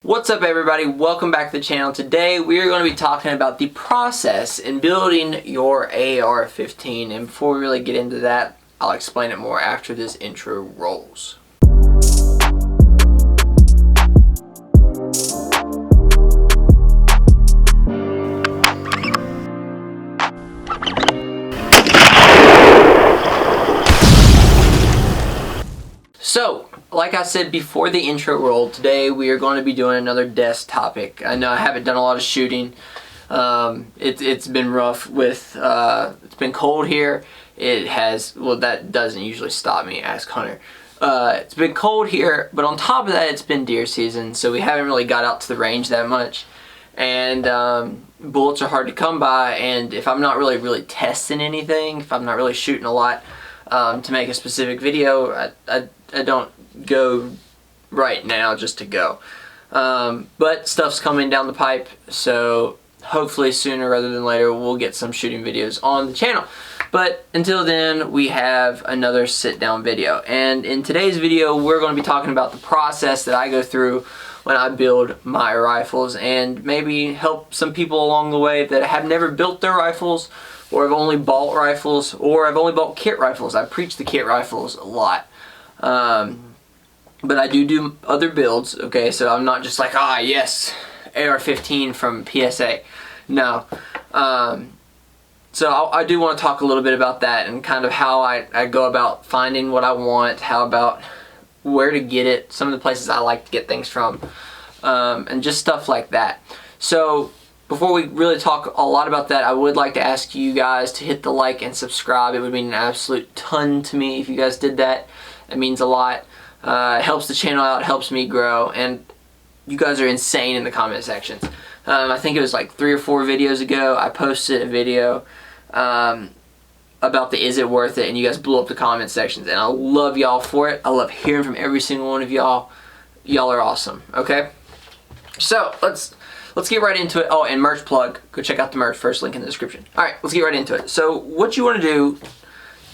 What's up everybody, welcome back to the channel. Today we are going to be talking about the process in building your AR15, and before we really get into that, I'll explain it more after this intro rolls. So, like I said before the intro rolled, today we are going to be doing another desk topic. I know I haven't done a lot of shooting. It's been rough with, it's been cold here. It has, well, that doesn't usually stop me, ask Hunter. It's been cold here, but on top of that, it's been deer season, so we haven't really got out to the range that much. And bullets are hard to come by, and if I'm not really testing anything, if I'm not really shooting a lot to make a specific video, I don't go right now just to go. But stuff's coming down the pipe, so hopefully sooner rather than later we'll get some shooting videos on the channel. But until then, we have another sit down video, and in today's video we're going to be talking about the process that I go through when I build my rifles, and maybe help some people along the way that have never built their rifles, or have only bought rifles, or have only bought kit rifles. I preach the kit rifles a lot. But I do other builds, okay, so I'm not just like, ah, yes, AR15 from PSA. No. So I do want to talk a little bit about that, and kind of how I go about finding what I want, how about where to get it, some of the places I like to get things from, and just stuff like that. So before we really talk a lot about that, I would like to ask you guys to hit the like and subscribe. It would mean an absolute ton to me if you guys did that. It means a lot. It helps the channel out, helps me grow, and you guys are insane in the comment sections. I think it was like 3 or 4 videos ago I posted a video about the is it worth it, and you guys blew up the comment sections, and I love y'all for it. I love hearing from every single one of y'all. Y'all are awesome, okay? So let's get right into it. Oh, and merch plug. Go check out the merch, first link in the description. Alright, let's get right into it. So what you want to do,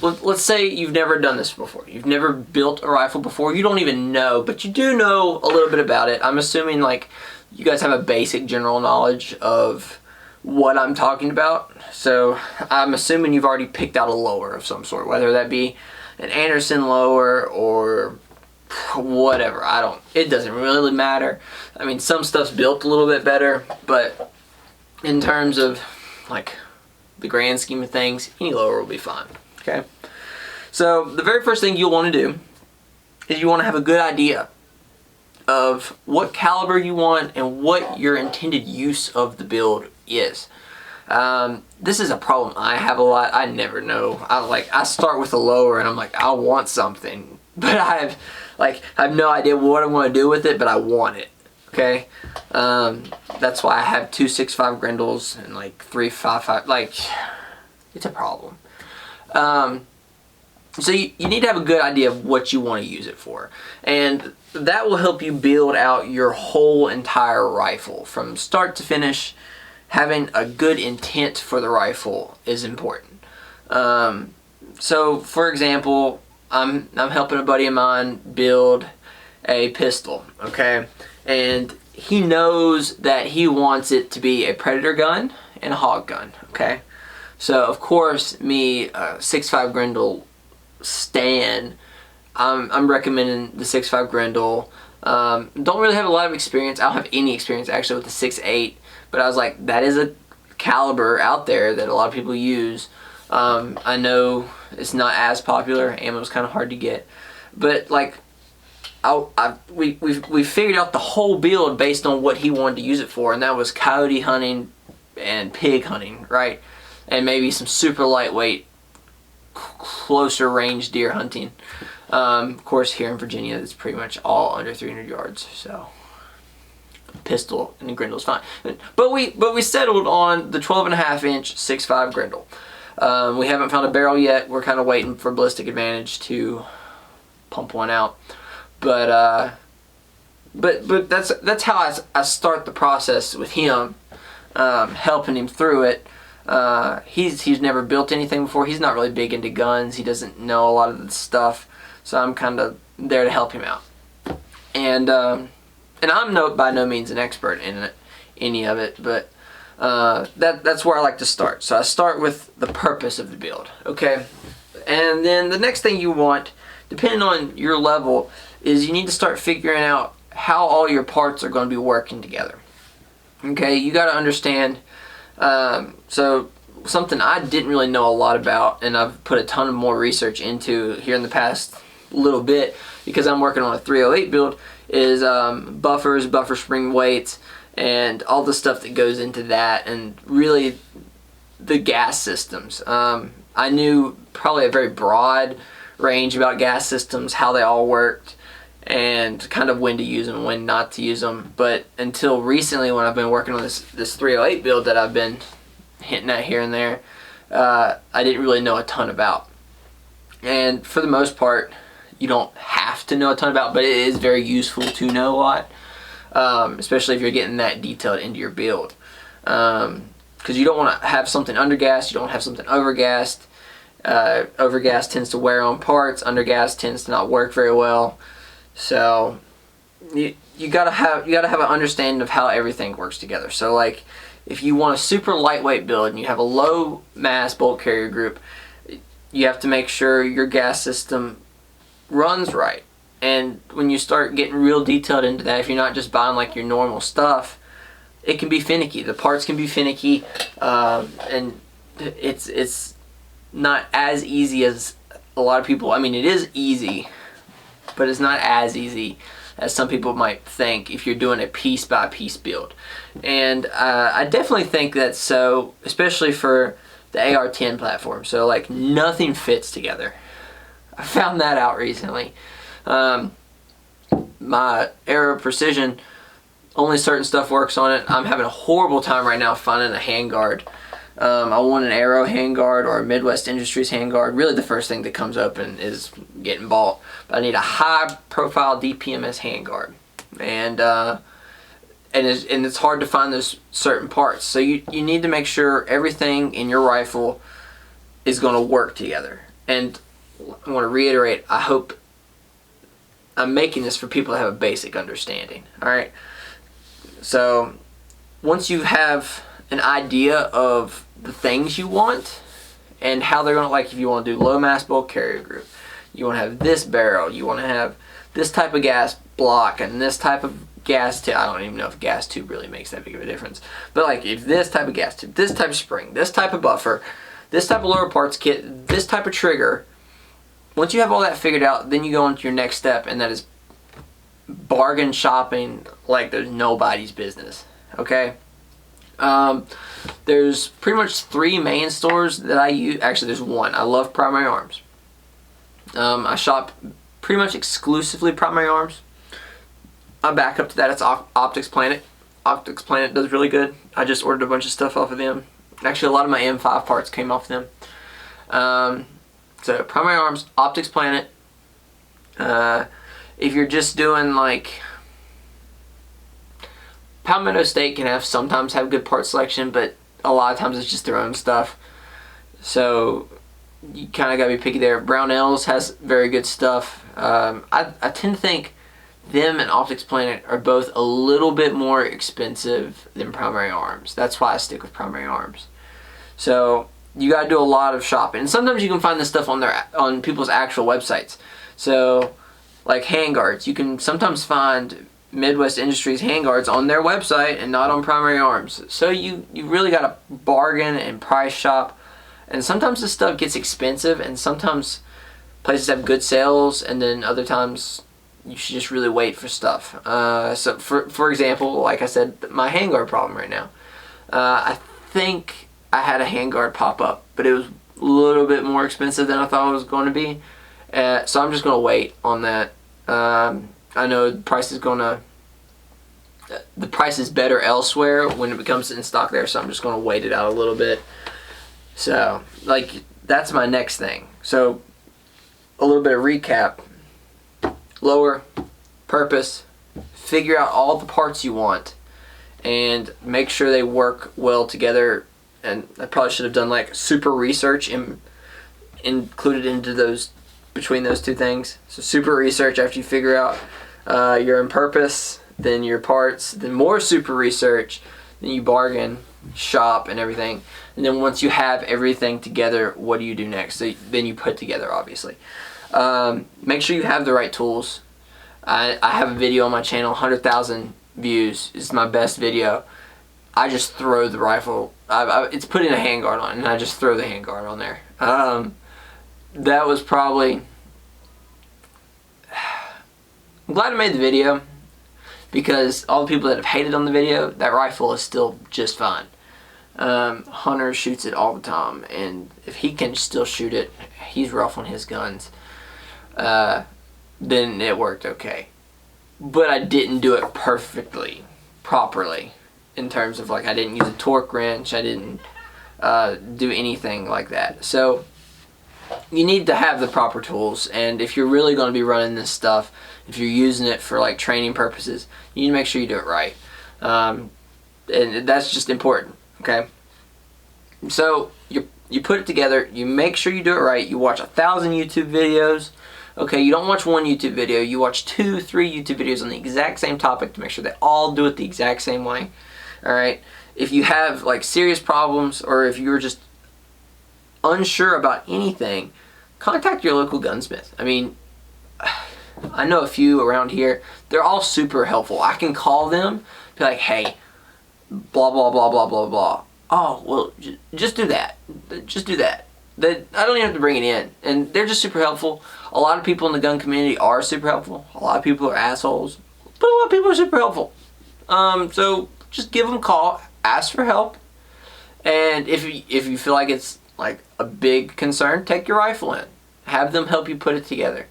let's say you've never done this before. You've never built a rifle before. You don't even know, but you do know a little bit about it. I'm assuming like you guys have a basic general knowledge of what I'm talking about. So I'm assuming you've already picked out a lower of some sort, whether that be an Anderson lower or whatever. It doesn't really matter. I mean, some stuff's built a little bit better, but in terms of like the grand scheme of things, any lower will be fine. Okay, so the very first thing you'll want to do is you want to have a good idea of what caliber you want and what your intended use of the build is. This is a problem I have a lot. I never know. I start with a lower and I'm like, I want something, but I have no idea what I want to do with it, but I want it. Okay, that's why I have 2 6.5 Grendels and like 3 5.5. Like, it's a problem. So you need to have a good idea of what you want to use it for, and that will help you build out your whole entire rifle from start to finish. Having a good intent for the rifle is important. So for example, I'm helping a buddy of mine build a pistol, okay, and he knows that he wants it to be a predator gun and a hog gun, okay. So of course, me, 6.5 Grendel stan, I'm recommending the 6.5 Grendel. Don't really have a lot of experience. I don't have any experience actually with the 6.8, but I was like, that is a caliber out there that a lot of people use. I know it's not as popular. Ammo's kind of hard to get, but like, we figured out the whole build based on what he wanted to use it for, and that was coyote hunting and pig hunting, right? And maybe some super lightweight, closer range deer hunting. Of course, here in Virginia, it's pretty much all under 300 yards. So, pistol and the Grendel's fine. But we settled on the 12.5 inch 6.5 Grendel. We haven't found a barrel yet. We're kind of waiting for Ballistic Advantage to pump one out. But that's how I start the process with him, helping him through it. He's never built anything before. He's not really big into guns. He doesn't know a lot of the stuff, so I'm kind of there to help him out. And and I'm by no means an expert in any of it, but that's where I like to start. So I start with the purpose of the build, okay? And then the next thing you want, depending on your level, is you need to start figuring out how all your parts are going to be working together. Okay, you got to understand. So something I didn't really know a lot about, and I've put a ton of more research into here in the past little bit, because I'm working on a 308 build, is buffers, buffer spring weights, and all the stuff that goes into that, and really the gas systems. I knew probably a very broad range about gas systems, how they all worked, and kind of when to use them, when not to use them. But until recently, when I've been working on this 308 build that I've been hinting at here and there, I didn't really know a ton about. And for the most part, you don't have to know a ton about, but it is very useful to know a lot, especially if you're getting that detailed into your build. Because you don't want to have something undergassed, you don't have something overgassed. Overgas tends to wear on parts, undergas tends to not work very well. So you gotta have an understanding of how everything works together. So like, if you want a super lightweight build and you have a low mass bulk carrier group, you have to make sure your gas system runs right. And when you start getting real detailed into that, if you're not just buying like your normal stuff, it can be finicky. The parts can be finicky, and it's not as easy as a lot of people. I mean, it is easy, but it's not as easy as some people might think if you're doing a piece by piece build. And I definitely think that's so, especially for the AR10 platform. So like, nothing fits together. I found that out recently. My Arrow Precision, only certain stuff works on it. I'm having a horrible time right now finding a handguard. I want an Arrow handguard or a Midwest Industries handguard. Really the first thing that comes open is getting bought. But I need a high profile DPMS handguard. And it's hard to find those certain parts. So you need to make sure everything in your rifle is going to work together. And I want to reiterate, I hope I'm making this for people to have a basic understanding. Alright? So once you have an idea of the things you want and how they're going to, like if you want to do low mass bulk carrier group, you want to have this barrel, you want to have this type of gas block and this type of gas tube. I don't even know if gas tube really makes that big of a difference, but like if this type of gas tube, this type of spring, this type of buffer, this type of lower parts kit, this type of trigger, once you have all that figured out, then you go into your next step, and that is bargain shopping like there's nobody's business. Okay? There's pretty much 3 main stores that I use. Actually, there's one. I love Primary Arms. I shop pretty much exclusively Primary Arms. I back up to that, it's Optics Planet. Optics Planet does really good. I just ordered a bunch of stuff off of them. Actually, a lot of my M5 parts came off them. So Primary Arms, Optics Planet. If you're just doing like, Palmetto State can sometimes have good part selection, but a lot of times it's just their own stuff. So you kind of got to be picky there. Brownells has very good stuff. I tend to think them and Optics Planet are both a little bit more expensive than Primary Arms. That's why I stick with Primary Arms. So you got to do a lot of shopping. And sometimes you can find this stuff on people's actual websites. So like handguards, you can sometimes find Midwest Industries handguards on their website and not on Primary Arms. So you really got to bargain and price shop. And sometimes this stuff gets expensive, and sometimes places have good sales, and then other times you should just really wait for stuff. So for example, like I said, my handguard problem right now. I think I had a handguard pop up, but it was a little bit more expensive than I thought it was going to be. So I'm just going to wait on that. I know the price is better elsewhere when it comes in stock there, so I'm just going to wait it out a little bit. So, like, that's my next thing. So, a little bit of recap. Lower, purpose, figure out all the parts you want, and make sure they work well together. And I probably should have done like super research included into between those two things. So super research after you figure out your own purpose, then your parts, then more super research, then you bargain, shop, and everything. And then once you have everything together, what do you do next? So then you put together, obviously. Make sure you have the right tools. I have a video on my channel, 100,000 views. It's my best video. I just throw the rifle. It's putting a handguard on, and I just throw the handguard on there. That was probably... I'm glad I made the video, because all the people that have hated on the video, that rifle is still just fine. Hunter shoots it all the time, and if he can still shoot it, he's rough on his guns, then it worked okay. But I didn't do it properly, in terms of, like, I didn't use a torque wrench, I didn't do anything like that. So you need to have the proper tools, and if you're really going to be running this stuff, if you're using it for like training purposes, you need to make sure you do it right, and that's just important. Okay, so you put it together, you make sure you do it right, you watch 1,000 YouTube videos. Okay, you don't watch one YouTube video, you watch 2, 3 YouTube videos on the exact same topic to make sure they all do it the exact same way. Alright, if you have like serious problems, or if you're just unsure about anything, contact your local gunsmith. I mean, I know a few around here. They're all super helpful. I can call them, be like, hey, blah, blah, blah, blah, blah, blah. Oh, well, just do that. Just do that. I don't even have to bring it in. And they're just super helpful. A lot of people in the gun community are super helpful. A lot of people are assholes, but a lot of people are super helpful. So just give them a call, ask for help. And if you feel like it's like a big concern, take your rifle in. Have them help you put it together.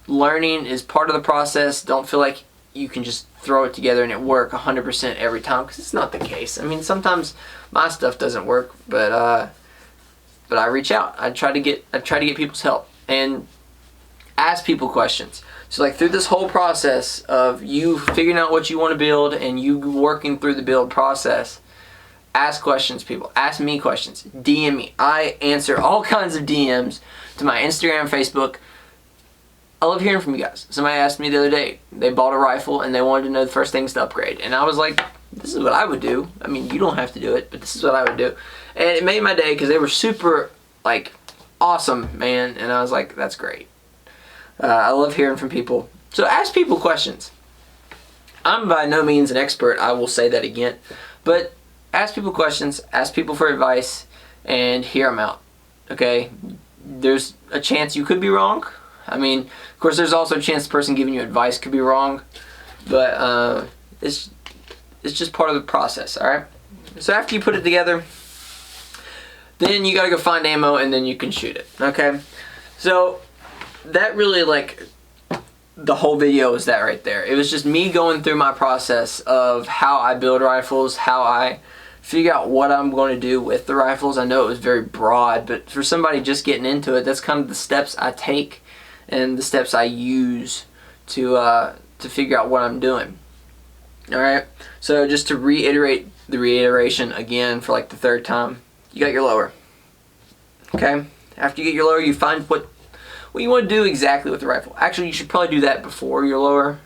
Learning is part of the process. Don't feel like you can just throw it together and it work 100% every time, because it's not the case. I mean, sometimes my stuff doesn't work, but I reach out. I try to get people's help and ask people questions. So like through this whole process of you figuring out what you want to build and you working through the build process, ask questions, people. Ask me questions. DM me. I answer all kinds of DMs to my Instagram, Facebook. I love hearing from you guys. Somebody asked me the other day, they bought a rifle and they wanted to know the first things to upgrade. And I was like, this is what I would do. I mean, you don't have to do it, but this is what I would do. And it made my day because they were super, like, awesome, man. And I was like, that's great. I love hearing from people. So ask people questions. I'm by no means an expert. I will say that again. But ask people questions. Ask people for advice. And hear them out. Okay? There's a chance you could be wrong. I mean, of course, there's also a chance the person giving you advice could be wrong, but it's just part of the process, all right? So after you put it together, then you gotta go find ammo and then you can shoot it, okay? So that really, like, the whole video was that right there. It was just me going through my process of how I build rifles, how I figure out what I'm going to do with the rifles. I know it was very broad, but for somebody just getting into it, that's kind of the steps I take and the steps I use to figure out what I'm doing. Alright, so just to reiterate the reiteration again for like the 3rd time, you got your lower. Okay, after you get your lower, you find what you want to do exactly with the rifle. Actually, you should probably do that before your lower,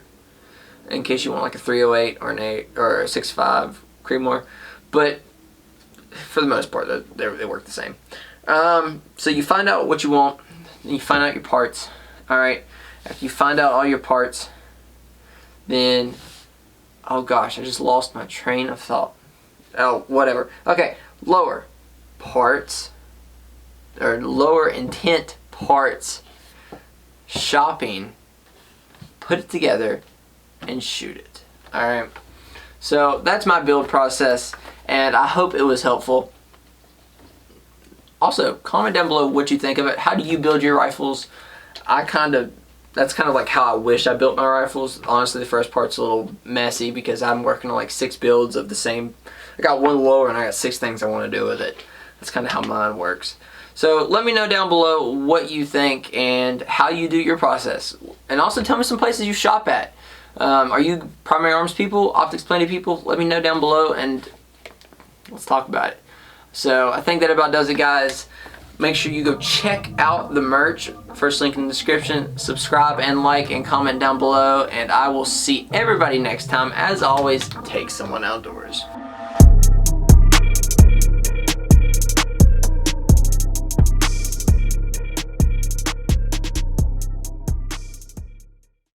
in case you want like a 308 or an 8 or a 6.5 Creedmoor. But for the most part, they work the same. So you find out what you want, then you find out your parts. Alright, after you find out all your parts, then, oh gosh, I just lost my train of thought. Oh, whatever. Okay, lower parts, or lower intent parts, shopping, put it together, and shoot it. Alright, so that's my build process, and I hope it was helpful. Also, comment down below what you think of it. How do you build your rifles? That's kind of like how I wish I built my rifles. Honestly, the first part's a little messy because I'm working on like 6 builds of the same. I got one lower and I got 6 things I want to do with it. That's kind of how mine works. So let me know down below what you think and how you do your process. And also tell me some places you shop at. Are you primary arms people, optics planning people? Let me know down below and let's talk about it. So I think that about does it, guys. Make sure you go check out the merch. First link in the description. Subscribe and like and comment down below. And I will see everybody next time. As always, take someone outdoors.